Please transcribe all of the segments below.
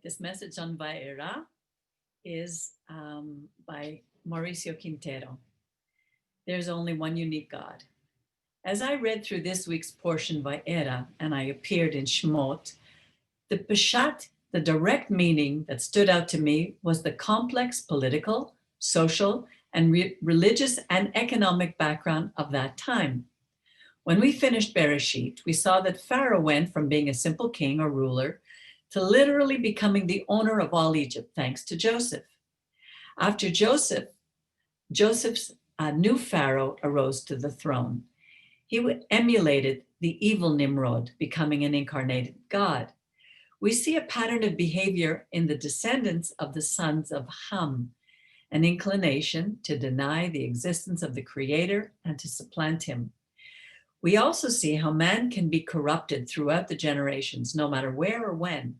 This message on Vaera is by Mauricio Quintero. There's only one unique God. As I read through this week's portion Vaera and I appeared in Shmot, the Peshat, the direct meaning that stood out to me was the complex political, social, and religious and economic background of that time. When we finished Bereshit, we saw that Pharaoh went from being a simple king or ruler to literally becoming the owner of all Egypt, thanks to Joseph. After Joseph's new Pharaoh arose to the throne. He emulated the evil Nimrod, becoming an incarnated God. We see a pattern of behavior in the descendants of the sons of Ham, an inclination to deny the existence of the Creator and to supplant him. We also see how man can be corrupted throughout the generations, no matter where or when.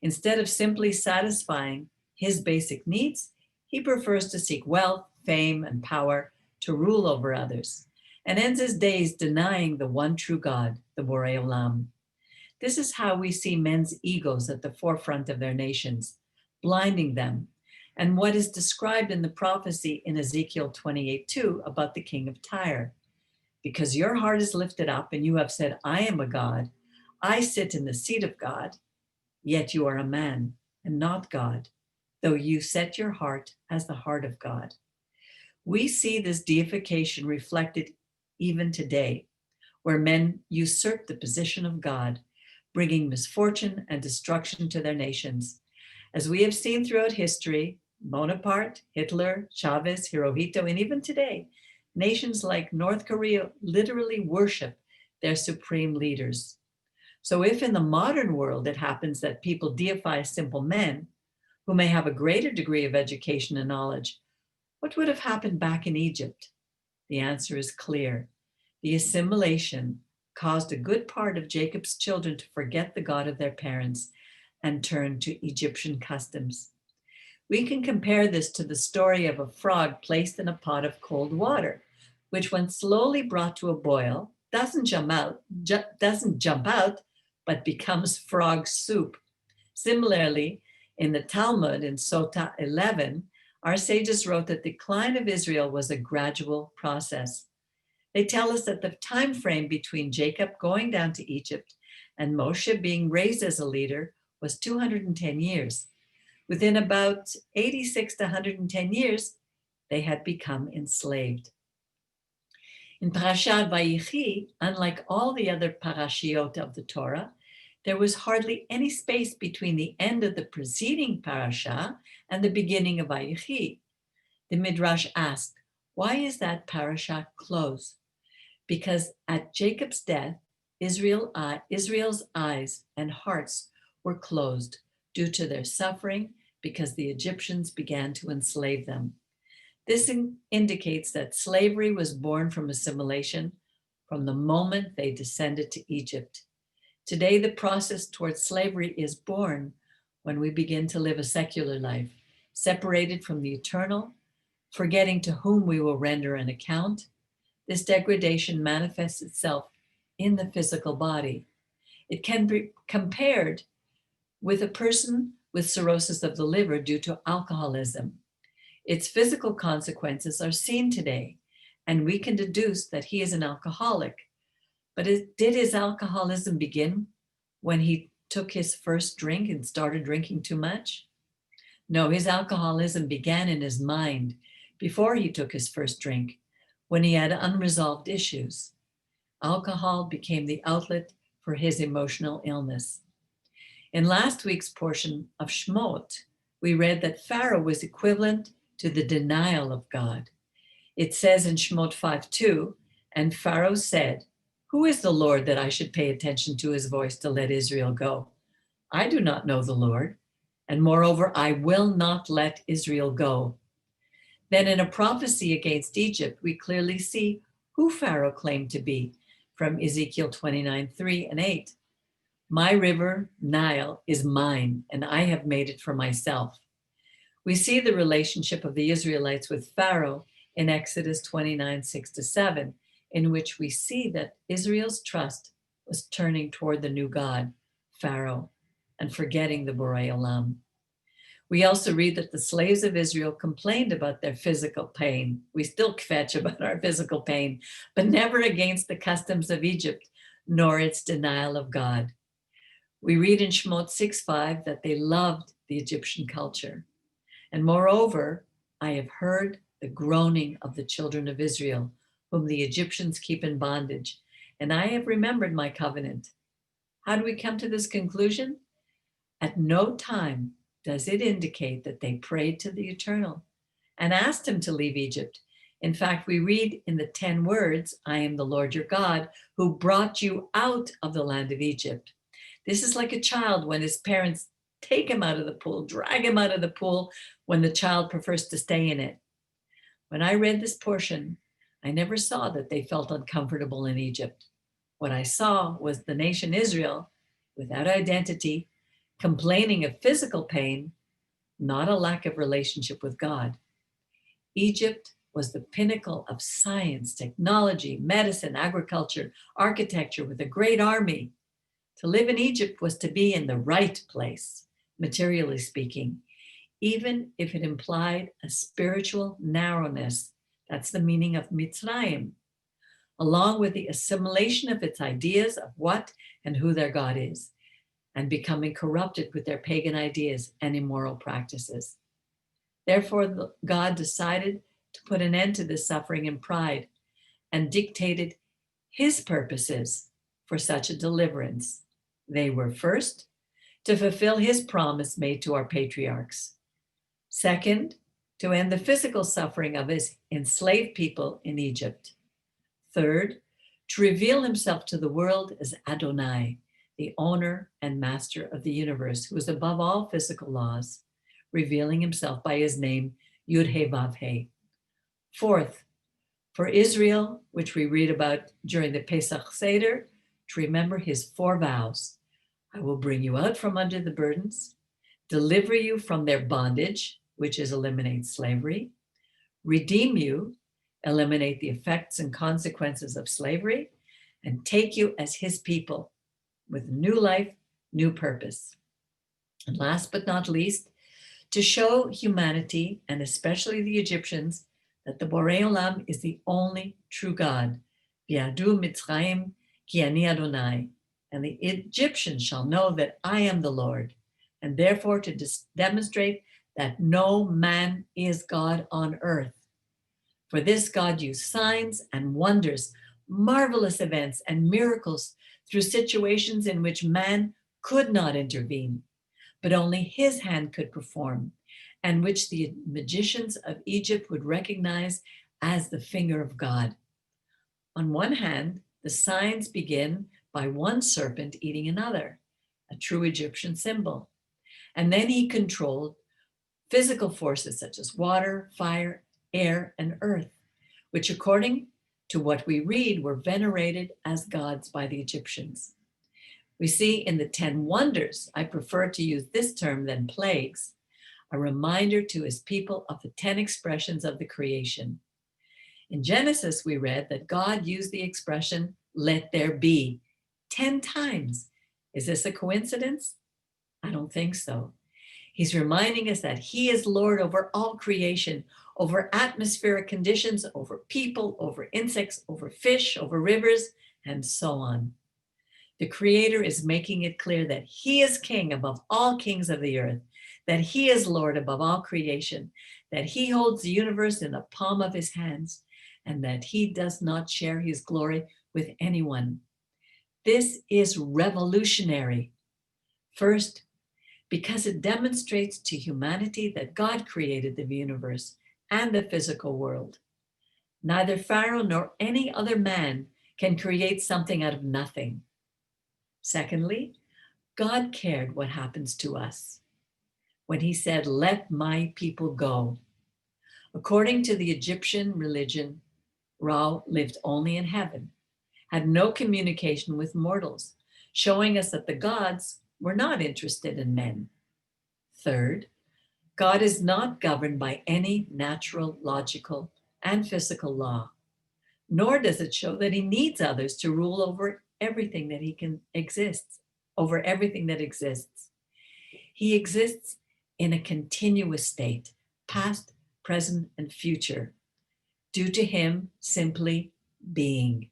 Instead of simply satisfying his basic needs, he prefers to seek wealth, fame, and power to rule over others, and ends his days denying the one true God, the Borei Olam. This is how we see men's egos at the forefront of their nations, blinding them, and what is described in the prophecy in Ezekiel 28:2 about the king of Tyre. Because your heart is lifted up and you have said, I am a God, I sit in the seat of God, yet you are a man and not God, though you set your heart as the heart of God. We see this deification reflected even today, where men usurp the position of God, bringing misfortune and destruction to their nations. As we have seen throughout history, Bonaparte, Hitler, Chavez, Hirohito, and even today, nations like North Korea literally worship their supreme leaders. So if in the modern world it happens that people deify simple men who may have a greater degree of education and knowledge, what would have happened back in Egypt? The answer is clear. The assimilation caused a good part of Jacob's children to forget the God of their parents and turn to Egyptian customs. We can compare this to the story of a frog placed in a pot of cold water, which when slowly brought to a boil, doesn't jump out, but becomes frog soup. Similarly, in the Talmud in Sota 11, our sages wrote that the decline of Israel was a gradual process. They tell us that the time frame between Jacob going down to Egypt and Moshe being raised as a leader was 210 years. Within about 86 to 110 years, they had become enslaved. In Parashat Vayichi, unlike all the other parashiot of the Torah, there was hardly any space between the end of the preceding parasha and the beginning of Vayichi. The Midrash asked, why is that parasha closed? Because at Jacob's death, Israel's eyes and hearts were closed due to their suffering because the Egyptians began to enslave them. This indicates that slavery was born from assimilation from the moment they descended to Egypt. Today, the process towards slavery is born when we begin to live a secular life, separated from the eternal, forgetting to whom we will render an account. This degradation manifests itself in the physical body. It can be compared with a person with cirrhosis of the liver due to alcoholism. Its physical consequences are seen today, and we can deduce that he is an alcoholic. But did his alcoholism begin when he took his first drink and started drinking too much? No, his alcoholism began in his mind before he took his first drink, when he had unresolved issues. Alcohol became the outlet for his emotional illness. In last week's portion of Shmot, we read that Pharaoh was equivalent to the denial of God. It says in Shmot 5:2, and Pharaoh said, who is the Lord that I should pay attention to his voice to let Israel go? I do not know the Lord, and moreover, I will not let Israel go. Then in a prophecy against Egypt, we clearly see who Pharaoh claimed to be from Ezekiel 29:3 and 8. My river, Nile, is mine, and I have made it for myself. We see the relationship of the Israelites with Pharaoh in Exodus 29:6-7, in which we see that Israel's trust was turning toward the new God, Pharaoh. and forgetting the Borei Olam. We also read that the slaves of Israel complained about their physical pain. We still kvetch about our physical pain, but never against the customs of Egypt, nor its denial of God. We read in Shemot 6:5 that they loved the Egyptian culture. And moreover, I have heard the groaning of the children of Israel, whom the Egyptians keep in bondage, and I have remembered my covenant. How do we come to this conclusion? At no time does it indicate that they prayed to the Eternal and asked him to leave Egypt. In fact, we read in the 10 words, I am the Lord your God, who brought you out of the land of Egypt. This is like a child when his parents take him out of the pool, drag him out of the pool when the child prefers to stay in it. When I read this portion, I never saw that they felt uncomfortable in Egypt. What I saw was the nation Israel, without identity, complaining of physical pain, not a lack of relationship with God. Egypt was the pinnacle of science, technology, medicine, agriculture, architecture, with a great army. To live in Egypt was to be in the right place, materially speaking, even if it implied a spiritual narrowness. That's the meaning of Mitzrayim, along with the assimilation of its ideas of what and who their God is, and becoming corrupted with their pagan ideas and immoral practices. Therefore, God decided to put an end to this suffering and pride and dictated his purposes for such a deliverance. They were first, to fulfill his promise made to our patriarchs. Second, to end the physical suffering of his enslaved people in Egypt. Third, to reveal himself to the world as Adonai, the owner and master of the universe, who is above all physical laws, revealing himself by his name, Yud-He-Vav-He. Fourth, for Israel, which we read about during the Pesach Seder, to remember his 4 vows. I will bring you out from under the burdens, deliver you from their bondage, which is eliminate slavery, redeem you, eliminate the effects and consequences of slavery, and take you as his people with new life, new purpose. And last but not least, to show humanity, and especially the Egyptians, that the Borei Olam is the only true God. V'yadu Mitzrayim ki ani Adonai. And the Egyptians shall know that I am the Lord, and therefore to demonstrate that no man is God on earth. For this God used signs and wonders, marvelous events and miracles through situations in which man could not intervene, but only his hand could perform, and which the magicians of Egypt would recognize as the finger of God. On one hand, the signs begin by one serpent eating another, a true Egyptian symbol. And then he controlled physical forces such as water, fire, air, and earth, which according to what we read were venerated as gods by the Egyptians. We see in the 10 wonders, I prefer to use this term than plagues, a reminder to his people of the 10 expressions of the creation. In Genesis, we read that God used the expression, let there be, 10 times. Is this a coincidence? I don't think so. He's reminding us that he is Lord over all creation, over atmospheric conditions, over people, over insects, over fish, over rivers, and so on. The Creator is making it clear that he is king above all kings of the earth, that he is Lord above all creation, that he holds the universe in the palm of his hands, and that he does not share his glory with anyone. This is revolutionary. First, because it demonstrates to humanity that God created the universe and the physical world. Neither Pharaoh nor any other man can create something out of nothing. Secondly, God cared what happens to us when he said, let my people go. According to the Egyptian religion, Ra lived only in heaven, had no communication with mortals, showing us that the gods were not interested in men. Third, God is not governed by any natural, logical, and physical law, nor does it show that he needs others to rule over everything that exists. He exists in a continuous state, past, present, and future, due to him simply being.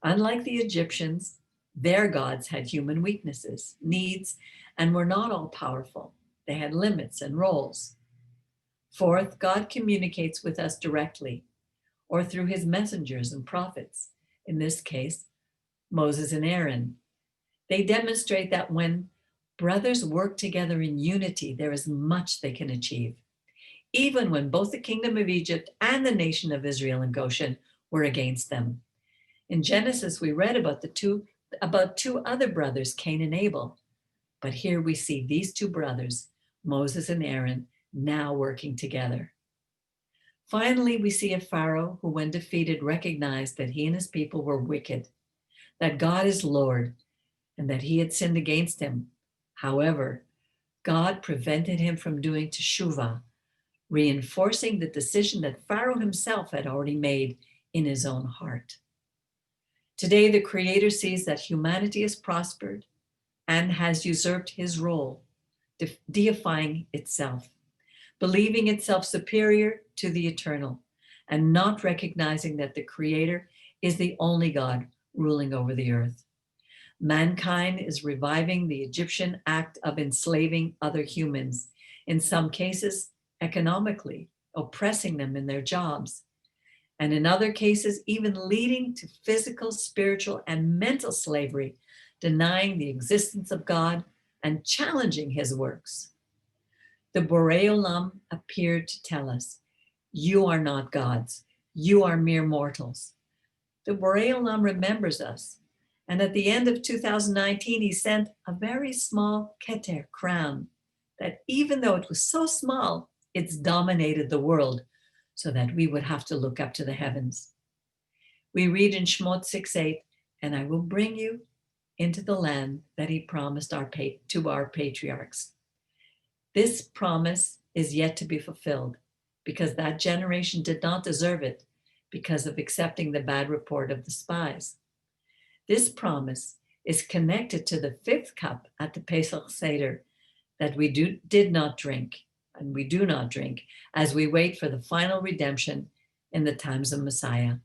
Unlike the Egyptians, their gods had human weaknesses, needs, and were not all powerful. They had limits and roles. Fourth, God communicates with us directly or through his messengers and prophets, in this case, Moses and Aaron. They demonstrate that when brothers work together in unity, there is much they can achieve, even when both the kingdom of Egypt and the nation of Israel and Goshen were against them. In Genesis, we read about two other brothers, Cain and Abel. But here we see these two brothers, Moses and Aaron, now working together. Finally, we see a Pharaoh who, when defeated, recognized that he and his people were wicked, that God is Lord, and that he had sinned against him. However, God prevented him from doing teshuvah, reinforcing the decision that Pharaoh himself had already made in his own heart. Today, the Creator sees that humanity has prospered and has usurped his role, deifying itself, believing itself superior to the eternal, and not recognizing that the Creator is the only God ruling over the earth. Mankind is reviving the Egyptian act of enslaving other humans, in some cases economically, oppressing them in their jobs, and in other cases even leading to physical, spiritual, and mental slavery, denying the existence of God and challenging his works. The Borei Olam appeared to tell us, you are not gods, you are mere mortals. The Borei Olam remembers us, and at the end of 2019, he sent a very small keter, crown, that even though it was so small, it's dominated the world, so that we would have to look up to the heavens. We read in Shmot 6:8, and I will bring you into the land that he promised to our patriarchs. This promise is yet to be fulfilled, because that generation did not deserve it because of accepting the bad report of the spies. This promise is connected to the fifth cup at the Pesach Seder that we did not drink, and we do not drink, as we wait for the final redemption in the times of Messiah.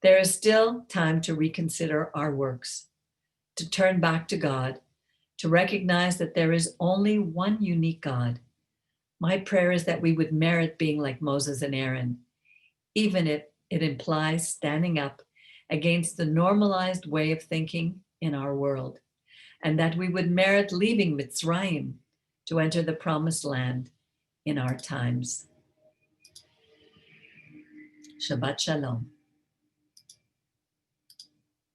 There is still time to reconsider our works, to turn back to God, to recognize that there is only one unique God. My prayer is that we would merit being like Moses and Aaron, even if it implies standing up against the normalized way of thinking in our world, and that we would merit leaving Mitzrayim to enter the promised land in our times. Shabbat Shalom.